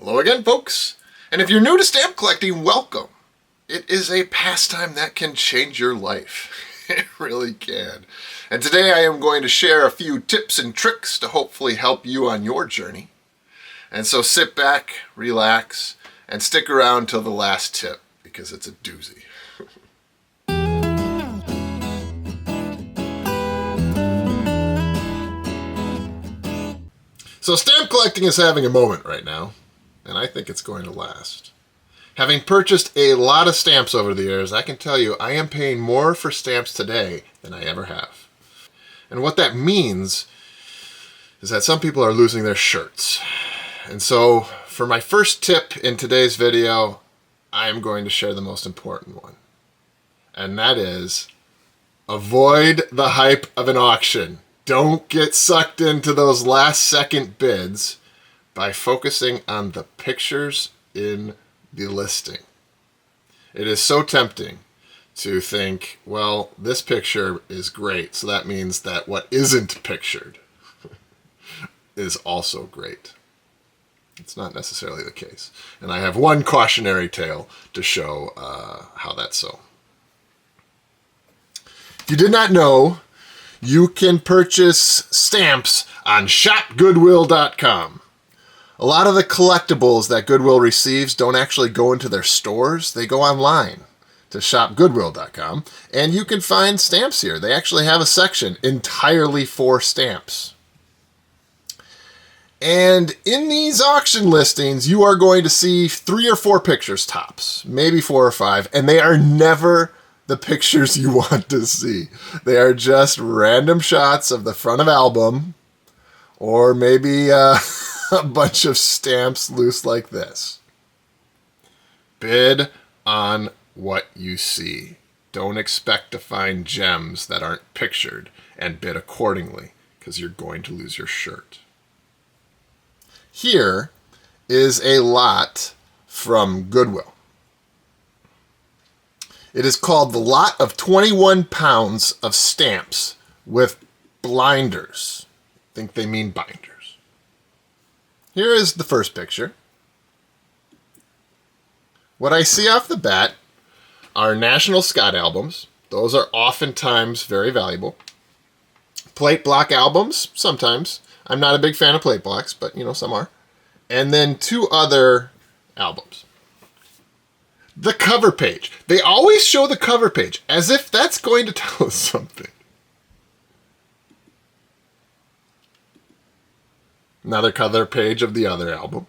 Hello again, folks. And if you're new to stamp collecting, welcome. It is a pastime that can change your life. It really can. And today I am going to share a few tips and tricks to hopefully help you on your journey. And so sit back, relax, and stick around till the last tip because it's a doozy. So stamp collecting is having a moment right now, and I think it's going to last. Having purchased a lot of stamps over the years, I can tell you I am paying more for stamps today than I ever have. And what that means is that some people are losing their shirts. And so for my first tip in today's video, I am going to share the most important one. And that is, avoid the hype of an auction. Don't get sucked into those last second bids by focusing on the pictures in the listing. It is so tempting to think, well, this picture is great, so that means that what isn't pictured is also great. It's not necessarily the case. And I have one cautionary tale to show how that's so. If you did not know, you can purchase stamps on shopgoodwill.com. A lot of the collectibles that Goodwill receives don't actually go into their stores. They go online to shopgoodwill.com, and you can find stamps here. They actually have a section entirely for stamps. And in these auction listings, you are going to see 3 or 4 pictures tops, maybe 4 or 5, and they are never the pictures you want to see. They are just random shots of the front of album, or maybe a bunch of stamps loose like this. Bid on what you see. Don't expect to find gems that aren't pictured, and bid accordingly, because you're going to lose your shirt. Here is a lot from Goodwill. It is called the lot of 21 pounds of stamps with blinders. I think they mean binders. Here is the first picture. What I see off the bat are National Scott albums. Those are oftentimes very valuable. Plate block albums, sometimes. I'm not a big fan of plate blocks, but some are. And then 2 other albums. The cover page. They always show the cover page as if that's going to tell us something. Another cover page of the other album.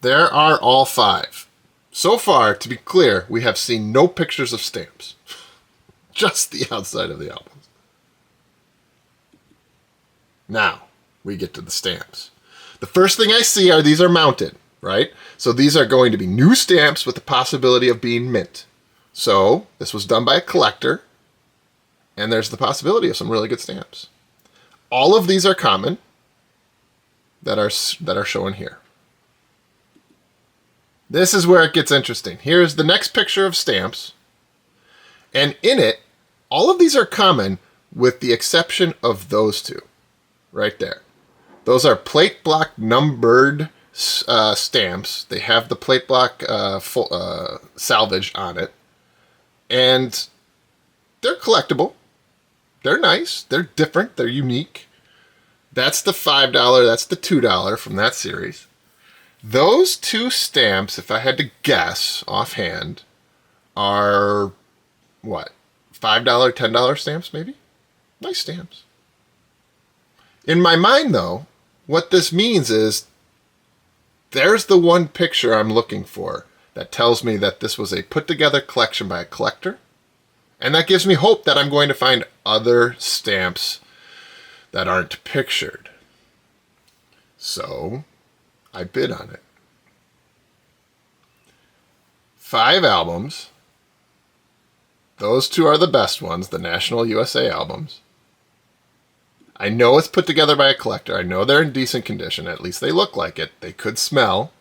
There are all 5. So far, to be clear, we have seen no pictures of stamps. Just the outside of the albums. Now, we get to the stamps. The first thing I see are these are mounted, right? So these are going to be new stamps with the possibility of being mint. So this was done by a collector, and there's the possibility of some really good stamps. All of these are common that are shown here. This is where it gets interesting. Here's the next picture of stamps, and in it, all of these are common with the exception of those 2, right there. Those are plate block numbered stamps. They have the plate block salvage on it, and they're collectible. They're nice. They're different. They're unique. That's the $5. That's the $2 from that series. Those 2 stamps, if I had to guess offhand, are what? $5, $10 stamps maybe? Nice stamps. In my mind, though, what this means is there's the one picture I'm looking for that tells me that this was a put-together collection by a collector, and that gives me hope that I'm going to find other stamps that aren't pictured. So I bid on it. 5 albums. Those 2 are the best ones, the National USA albums. I know it's put together by a collector. I know they're in decent condition. At least they look like it. They could smell.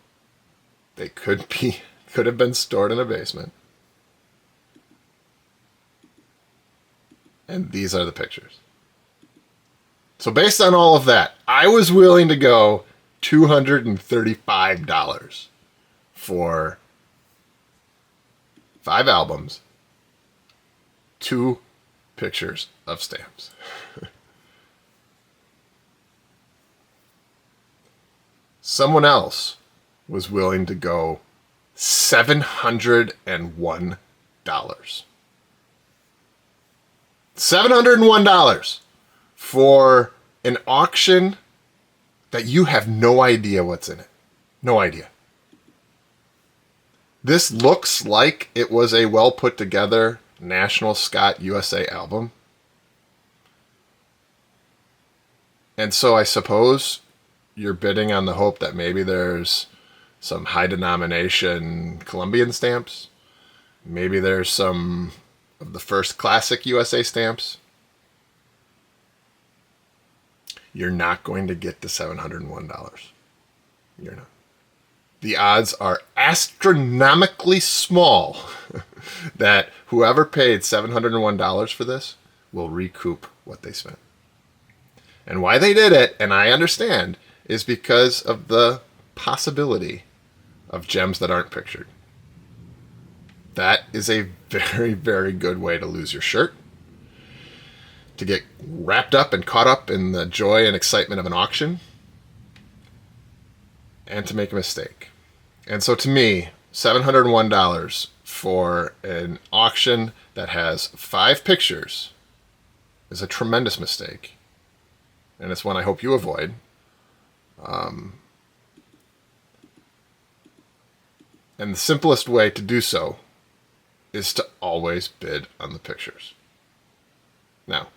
They could have been stored in a basement. And these are the pictures. So based on all of that, I was willing to go $235 for 5 albums, 2 pictures of stamps. Someone else was willing to go $701. $701 for an auction that you have no idea what's in it. No idea. This looks like it was a well put together National Scott USA album. And so I suppose you're bidding on the hope that maybe there's some high denomination Colombian stamps. Maybe there's some of the first classic USA stamps. You're not going to get to $701. You're not. The odds are astronomically small that whoever paid $701 for this will recoup what they spent. And why they did it, and I understand, is because of the possibility of gems that aren't pictured. That is a very, very good way to lose your shirt, to get wrapped up and caught up in the joy and excitement of an auction, and to make a mistake. And so to me, $701 for an auction that has 5 pictures is a tremendous mistake. And it's one I hope you avoid. And the simplest way to do so is to always bid on the pictures. Now,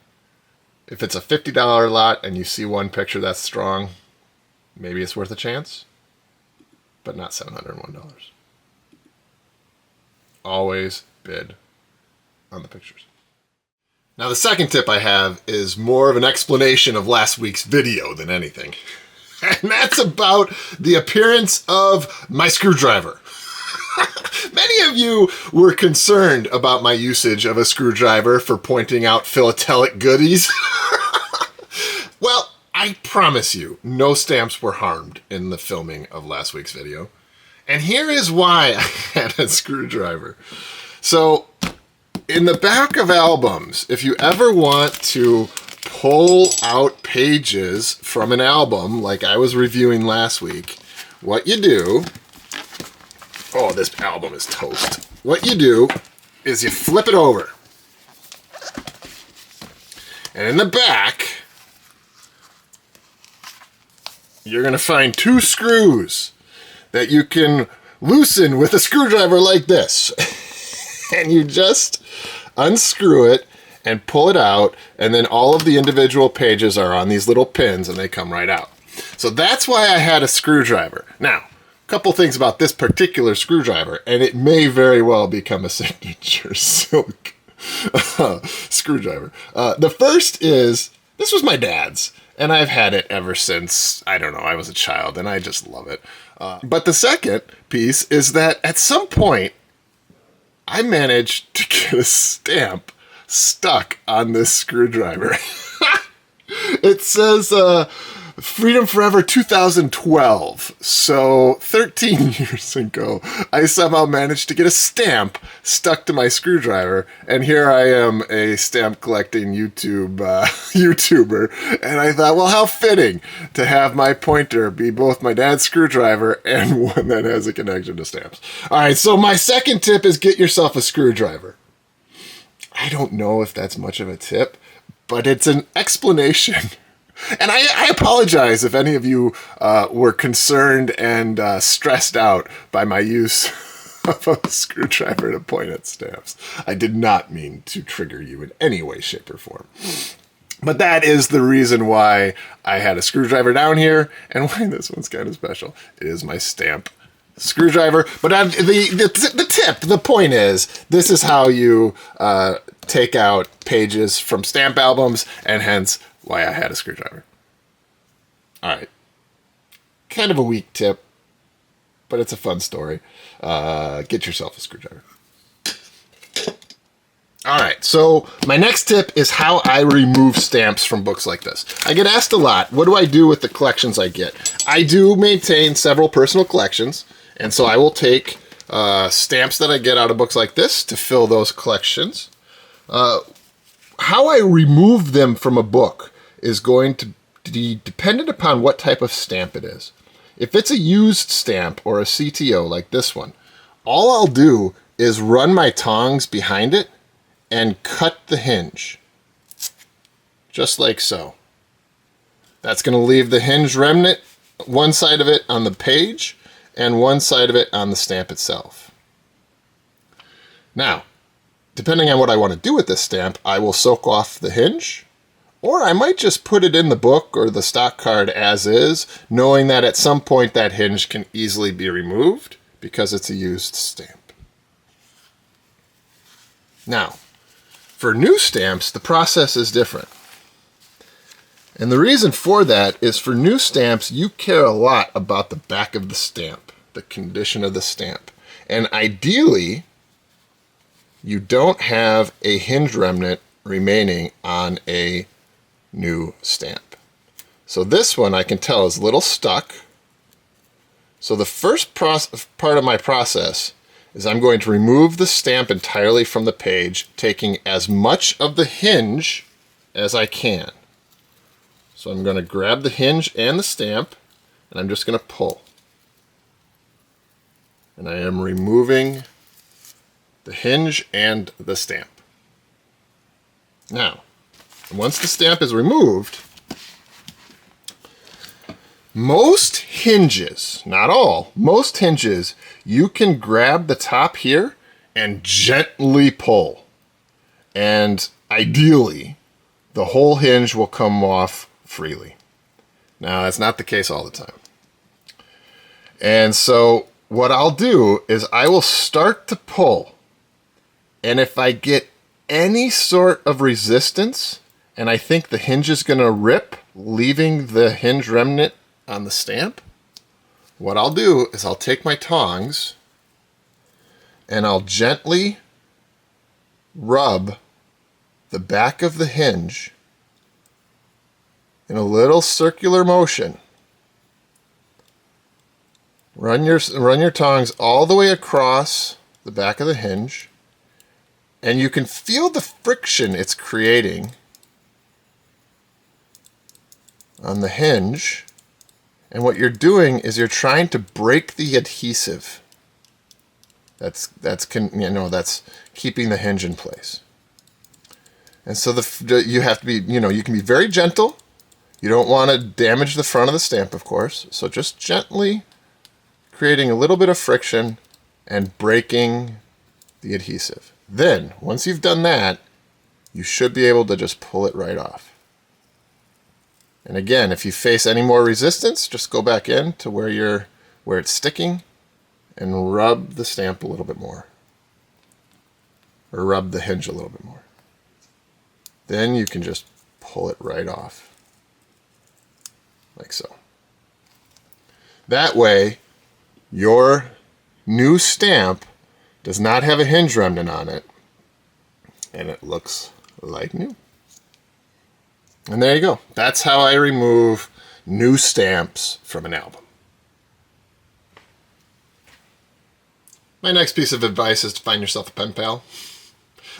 if it's a $50 lot and you see one picture that's strong, maybe it's worth a chance, but not $701. Always bid on the pictures. Now, the second tip I have is more of an explanation of last week's video than anything. And that's about the appearance of my screwdriver. Many of you were concerned about my usage of a screwdriver for pointing out philatelic goodies. Well, I promise you, no stamps were harmed in the filming of last week's video. And here is why I had a screwdriver. So, in the back of albums, if you ever want to pull out pages from an album, like I was reviewing last week, what you do... Oh, this album is toast. What you do is you flip it over. And in the back, you're going to find 2 screws that you can loosen with a screwdriver like this. And you just unscrew it and pull it out, and then all of the individual pages are on these little pins and they come right out. So that's why I had a screwdriver. Now, couple things about this particular screwdriver, and it may very well become a signature silk screwdriver. The first is, this was my dad's, and I've had it ever since, I don't know, I was a child, and I just love it. But the second piece is that at some point, I managed to get a stamp stuck on this screwdriver. It says, Freedom Forever 2012. So 13 years ago, I somehow managed to get a stamp stuck to my screwdriver, and here I am, a stamp collecting YouTuber, and I thought, well, how fitting to have my pointer be both my dad's screwdriver and one that has a connection to stamps. All right, so my second tip is get yourself a screwdriver. I don't know if that's much of a tip, but it's an explanation. And I apologize if any of you were concerned and stressed out by my use of a screwdriver to point at stamps. I did not mean to trigger you in any way, shape, or form. But that is the reason why I had a screwdriver down here, and why this one's kind of special. It is my stamp screwdriver. But the tip, the point is, this is how you take out pages from stamp albums, and hence why I had a screwdriver. All right. Kind of a weak tip, but it's a fun story. Get yourself a screwdriver. All right, so my next tip is how I remove stamps from books like this. I get asked a lot, what do I do with the collections I get? I do maintain several personal collections, and so I will take stamps that I get out of books like this to fill those collections. How I remove them from a book is going to be dependent upon what type of stamp it is. If it's a used stamp or a CTO like this one, all I'll do is run my tongs behind it and cut the hinge, just like so. That's going to leave the hinge remnant, one side of it on the page and one side of it on the stamp itself. Now, depending on what I want to do with this stamp, I will soak off the hinge, or I might just put it in the book or the stock card as is, knowing that at some point that hinge can easily be removed because it's a used stamp. Now, for new stamps, the process is different. And the reason for that is for new stamps, you care a lot about the back of the stamp, the condition of the stamp. And ideally, you don't have a hinge remnant remaining on a new stamp. So this one I can tell is a little stuck. So the first part of my process is I'm going to remove the stamp entirely from the page, taking as much of the hinge as I can. So I'm going to grab the hinge and the stamp, and I'm just going to pull. And I am removing the hinge and the stamp. Now, once the stamp is removed, most hinges, not all, most hinges, you can grab the top here and gently pull. And ideally, the whole hinge will come off freely. Now, that's not the case all the time. And so what I'll do is I will start to pull. And if I get any sort of resistance, and I think the hinge is going to rip, leaving the hinge remnant on the stamp, what I'll do is I'll take my tongs and I'll gently rub the back of the hinge in a little circular motion. Run your tongs all the way across the back of the hinge, and you can feel the friction it's creating on the hinge. And what you're doing is you're trying to break the adhesive that's keeping the hinge in place. And so you have to be, you can be very gentle. You don't want to damage the front of the stamp, of course. So just gently creating a little bit of friction and breaking the adhesive. Then, once you've done that, you should be able to just pull it right off. And again, if you face any more resistance, just go back in to where it's sticking and rub the stamp a little bit more. Or rub the hinge a little bit more. Then you can just pull it right off. Like so. That way, your new stamp does not have a hinge remnant on it, and it looks like new. And there you go. That's how I remove new stamps from an album. My next piece of advice is to find yourself a pen pal.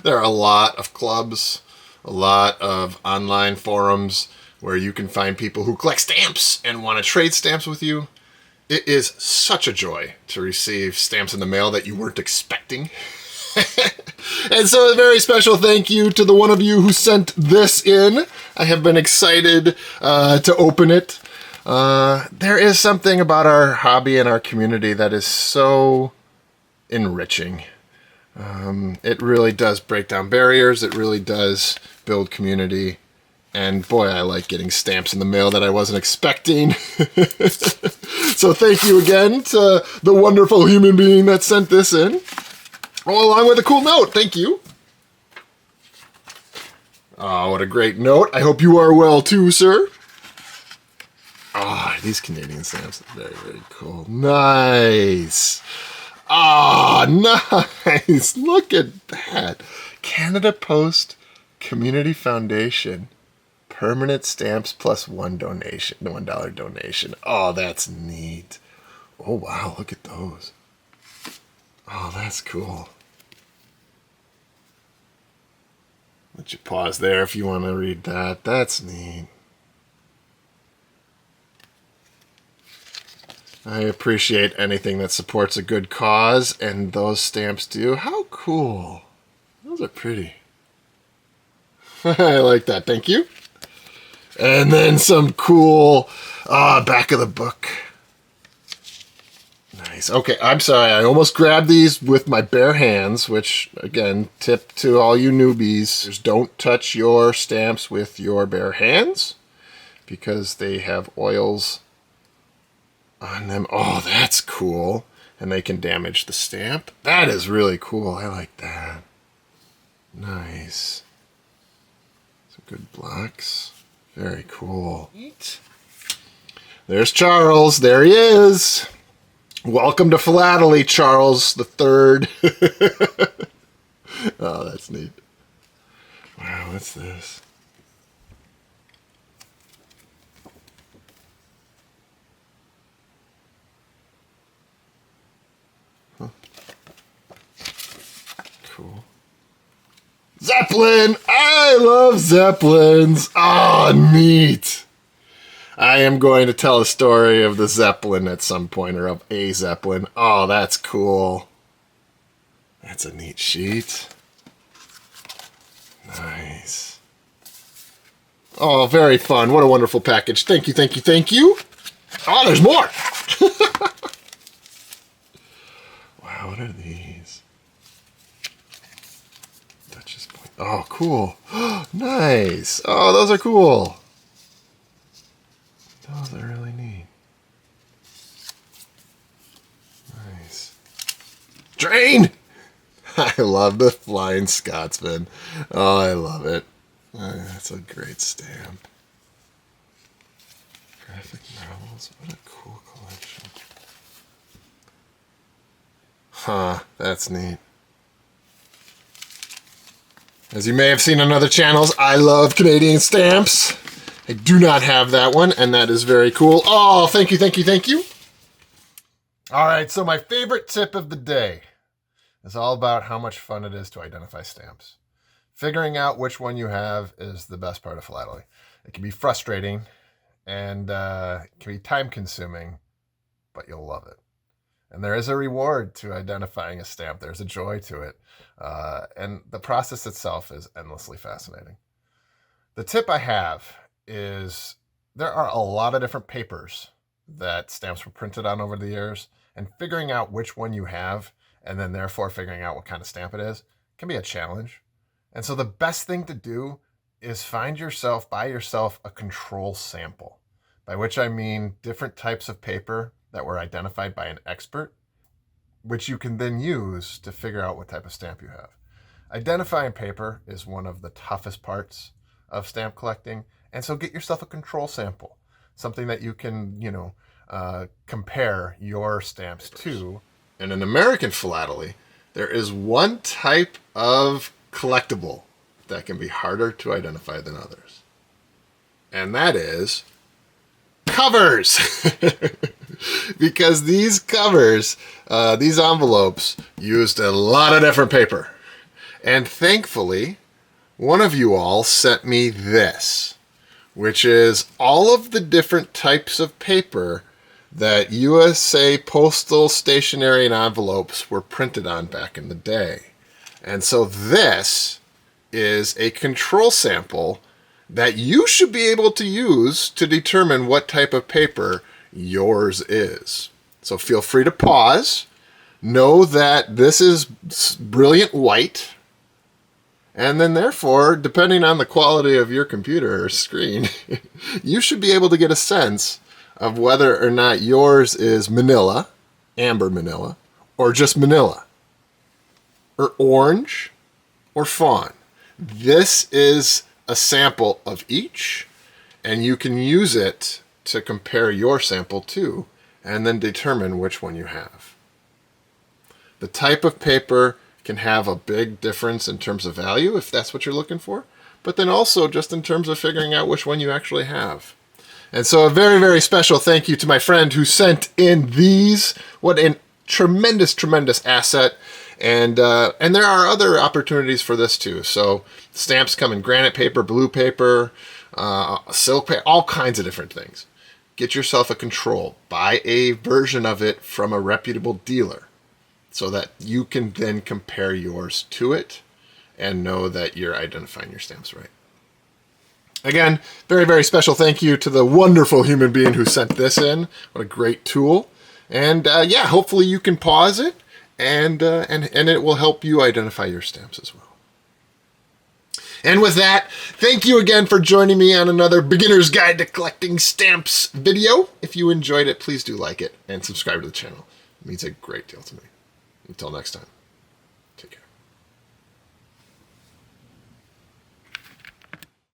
There are a lot of clubs, a lot of online forums where you can find people who collect stamps and want to trade stamps with you. It is such a joy to receive stamps in the mail that you weren't expecting. And so a very special thank you to the one of you who sent this in. I have been excited to open it. There is something about our hobby and our community that is so enriching. It really does break down barriers. It really does build community. And boy, I like getting stamps in the mail that I wasn't expecting. So thank you again to the wonderful human being that sent this in. Oh, along with a cool note. Thank you. Oh, what a great note. I hope you are well too, sir. Ah, these Canadian stamps are very, very cool. Nice. Ah, nice. Look at that. Canada Post Community Foundation. Permanent stamps plus $1 donation. Oh, that's neat. Oh, wow, look at those. Oh, that's cool. Let you pause there if you want to read that. That's neat. I appreciate anything that supports a good cause, and those stamps do. How cool. Those are pretty. I like that. Thank you. And then some cool back of the book. Nice. Okay, I'm sorry. I almost grabbed these with my bare hands, which, again, tip to all you newbies is don't touch your stamps with your bare hands because they have oils on them. Oh, that's cool. And they can damage the stamp. That is really cool. I like that. Nice. Some good blocks. Very cool. There's Charles. There he is. Welcome to Philately, Charles the Third. Oh, that's neat. Wow, what's this? Huh. Cool. Zeppelin! I love Zeppelins! Oh, neat! I am going to tell a story of the Zeppelin at some point, or of a Zeppelin. Oh, that's cool. That's a neat sheet. Nice. Oh, very fun. What a wonderful package. Thank you, thank you, thank you. Oh, there's more! Wow, what are these? Duchess Point. Oh, cool. Nice. Oh, those are cool. Those are really neat. Nice. Drain! I love the Flying Scotsman. Oh, I love it. That's a great stamp. Graphic novels. What a cool collection. Huh, that's neat. As you may have seen on other channels, I love Canadian stamps. I do not have that one, and that is very cool. Oh, thank you, thank you, thank you. All right, so my favorite tip of the day is all about how much fun it is to identify stamps. Figuring out which one you have is the best part of philately. It can be frustrating, and it can be time-consuming, but you'll love it. And there is a reward to identifying a stamp. There's a joy to it. And the process itself is endlessly fascinating. The tip I have is there are a lot of different papers that stamps were printed on over the years, and figuring out which one you have, and then therefore figuring out what kind of stamp it is, can be a challenge. And so the best thing to do is buy yourself a control sample, by which I mean different types of paper that were identified by an expert, which you can then use to figure out what type of stamp you have. Identifying paper is one of the toughest parts of stamp collecting, and so get yourself a control sample, something that you can, compare your stamps to. And in American philately, there is one type of collectible that can be harder to identify than others, and that is covers. Because these covers, these envelopes, used a lot of different paper. And thankfully, one of you all sent me this, which is all of the different types of paper that USA postal stationery and envelopes were printed on back in the day. And so this is a control sample that you should be able to use to determine what type of paper yours is. So feel free to pause. Know that this is brilliant white. And then therefore, depending on the quality of your computer or screen, you should be able to get a sense of whether or not yours is manila, amber manila, or just manila, or orange, or fawn. This is a sample of each, and you can use it to compare your sample to, and then determine which one you have. The type of paper can have a big difference in terms of value if that's what you're looking for, but then also just in terms of figuring out which one you actually have. And so a very, very special thank you to my friend who sent in these. What a tremendous, tremendous asset. And there are other opportunities for this too. So stamps come in granite paper, blue paper, silk paper, all kinds of different things. Get yourself a control. Buy a version of it from a reputable dealer so that you can then compare yours to it and know that you're identifying your stamps right. Again, very, very special thank you to the wonderful human being who sent this in. What a great tool. And yeah, hopefully you can pause it and it will help you identify your stamps as well. And with that, thank you again for joining me on another Beginner's Guide to Collecting Stamps video. If you enjoyed it, please do like it and subscribe to the channel. It means a great deal to me. Until next time.